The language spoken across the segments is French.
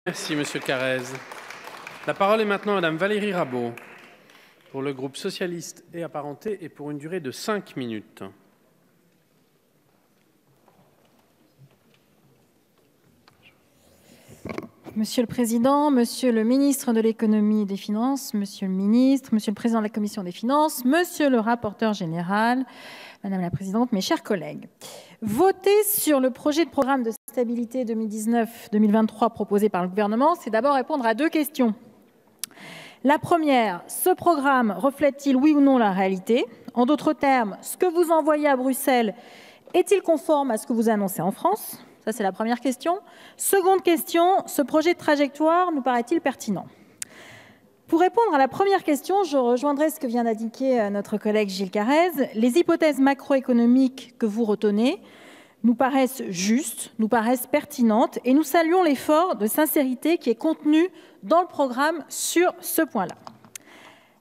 Merci, Monsieur Carrez. La parole est maintenant à Madame Valérie Rabault pour le groupe socialiste et apparenté et pour une durée de 5 minutes. Monsieur le Président, Monsieur le Ministre de l'Économie et des Finances, Monsieur le Ministre, Monsieur le Président de la Commission des Finances, Monsieur le Rapporteur général, Madame la Présidente, mes chers collègues. Voter sur le projet de programme de stabilité 2019-2023 proposé par le gouvernement, c'est d'abord répondre à deux questions. La première, ce programme reflète-t-il oui ou non la réalité? En d'autres termes, ce que vous envoyez à Bruxelles est-il conforme à ce que vous annoncez en France? Ça, c'est la première question. Seconde question, ce projet de trajectoire nous paraît-il pertinent? Pour répondre à la première question, je rejoindrai ce que vient d'indiquer notre collègue Gilles Carrez. Les hypothèses macroéconomiques que vous retenez nous paraissent justes, nous paraissent pertinentes et nous saluons l'effort de sincérité qui est contenu dans le programme sur ce point-là.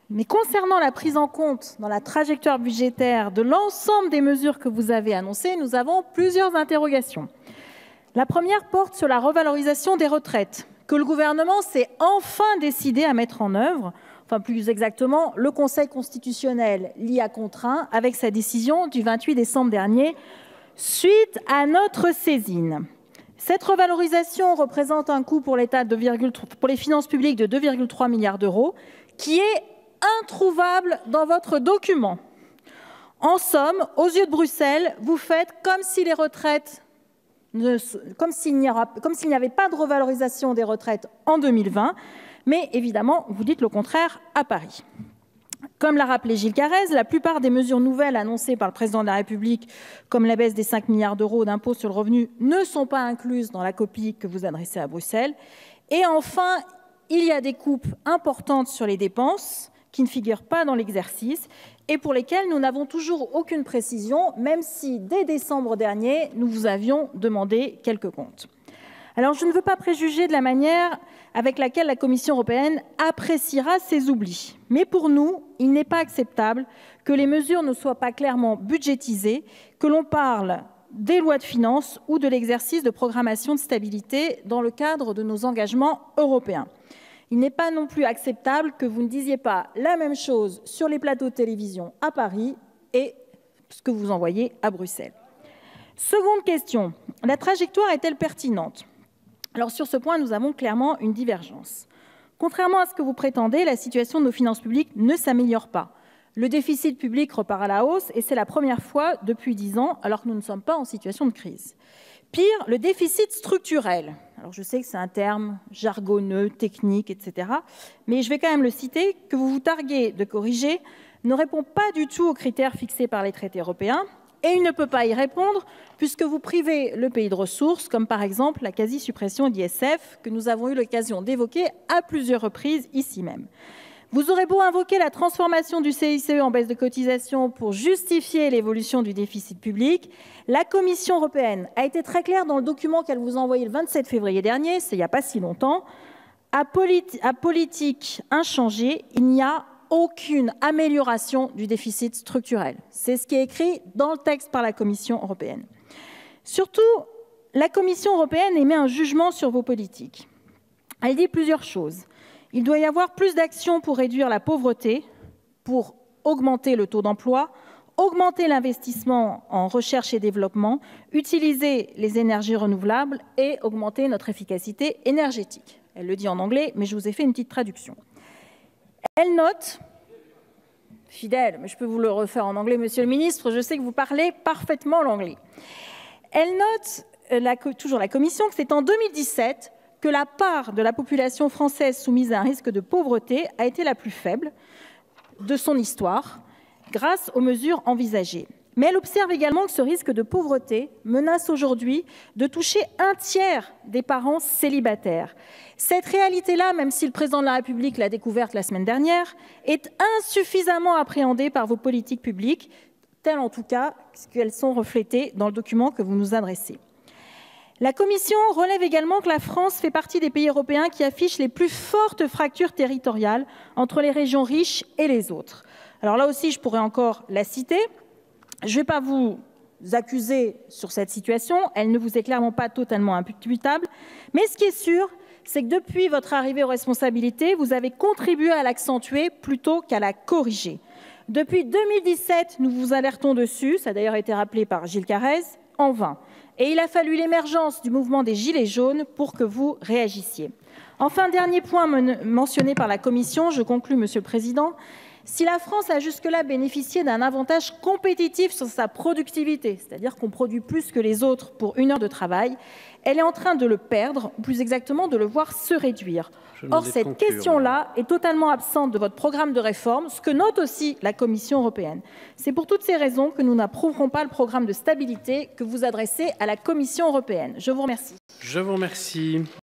Mais concernant la prise en compte dans la trajectoire budgétaire de l'ensemble des mesures que vous avez annoncées, nous avons plusieurs interrogations. La première porte sur la revalorisation des retraites, que le gouvernement s'est enfin décidé à mettre en œuvre, enfin plus exactement, le Conseil constitutionnel l'y a contraint avec sa décision du 28 décembre dernier, suite à notre saisine. Cette revalorisation représente un coût pour l'État pour les finances publiques de 2,3 milliards d'euros, qui est introuvable dans votre document. En somme, aux yeux de Bruxelles, vous faites comme si les retraites comme s'il n'y avait pas de revalorisation des retraites en 2020, mais évidemment, vous dites le contraire à Paris. Comme l'a rappelé Gilles Carrez, la plupart des mesures nouvelles annoncées par le Président de la République, comme la baisse des 5 milliards d'euros d'impôt sur le revenu, ne sont pas incluses dans la copie que vous adressez à Bruxelles. Et enfin, il y a des coupes importantes sur les dépenses qui ne figurent pas dans l'exercice et pour lesquelles nous n'avons toujours aucune précision, même si, dès décembre dernier, nous vous avions demandé quelques comptes. Alors, je ne veux pas préjuger de la manière avec laquelle la Commission européenne appréciera ces oublis. Mais pour nous, il n'est pas acceptable que les mesures ne soient pas clairement budgétisées, que l'on parle des lois de finances ou de l'exercice de programmation de stabilité dans le cadre de nos engagements européens. Il n'est pas non plus acceptable que vous ne disiez pas la même chose sur les plateaux de télévision à Paris et ce que vous envoyez à Bruxelles. Seconde question, la trajectoire est-elle pertinente? Alors sur ce point, nous avons clairement une divergence. Contrairement à ce que vous prétendez, la situation de nos finances publiques ne s'améliore pas. Le déficit public repart à la hausse et c'est la première fois depuis 10 ans, alors que nous ne sommes pas en situation de crise. Pire, le déficit structurel. Alors je sais que c'est un terme jargonneux, technique, etc. Mais je vais quand même le citer, que vous vous targuez de corriger, ne répond pas du tout aux critères fixés par les traités européens. Et il ne peut pas y répondre puisque vous privez le pays de ressources, comme par exemple la quasi-suppression d'ISF, que nous avons eu l'occasion d'évoquer à plusieurs reprises ici même. Vous aurez beau invoquer la transformation du CICE en baisse de cotisation pour justifier l'évolution du déficit public, la Commission européenne a été très claire dans le document qu'elle vous a envoyé le 27 février dernier, c'est il n'y a pas si longtemps. À politique inchangée, il n'y a aucune amélioration du déficit structurel. C'est ce qui est écrit dans le texte par la Commission européenne. Surtout, la Commission européenne émet un jugement sur vos politiques. Elle dit plusieurs choses. Il doit y avoir plus d'actions pour réduire la pauvreté, pour augmenter le taux d'emploi, augmenter l'investissement en recherche et développement, utiliser les énergies renouvelables et augmenter notre efficacité énergétique. Elle le dit en anglais, mais je vous ai fait une petite traduction. Elle note, fidèle, mais je peux vous le refaire en anglais, Monsieur le Ministre, je sais que vous parlez parfaitement l'anglais. Elle note, toujours la Commission, que c'est en 2017 que la part de la population française soumise à un risque de pauvreté a été la plus faible de son histoire, grâce aux mesures envisagées. Mais elle observe également que ce risque de pauvreté menace aujourd'hui de toucher un tiers des parents célibataires. Cette réalité-là, même si le président de la République l'a découverte la semaine dernière, est insuffisamment appréhendée par vos politiques publiques, telles en tout cas qu'elles sont reflétées dans le document que vous nous adressez. La Commission relève également que la France fait partie des pays européens qui affichent les plus fortes fractures territoriales entre les régions riches et les autres. Alors là aussi, je pourrais encore la citer. Je ne vais pas vous accuser sur cette situation, elle ne vous est clairement pas totalement imputable, mais ce qui est sûr, c'est que depuis votre arrivée aux responsabilités, vous avez contribué à l'accentuer plutôt qu'à la corriger. Depuis 2017, nous vous alertons dessus, ça a d'ailleurs été rappelé par Gilles Carrez, en vain. Et il a fallu l'émergence du mouvement des Gilets jaunes pour que vous réagissiez. Enfin, dernier point mentionné par la Commission, je conclus, Monsieur le Président. Si la France a jusque-là bénéficié d'un avantage compétitif sur sa productivité, c'est-à-dire qu'on produit plus que les autres pour 1 heure de travail, elle est en train de le perdre, ou plus exactement de le voir se réduire. Or, cette question-là est totalement absente de votre programme de réforme, ce que note aussi la Commission européenne. C'est pour toutes ces raisons que nous n'approuverons pas le programme de stabilité que vous adressez à la Commission européenne. Je vous remercie. Je vous remercie.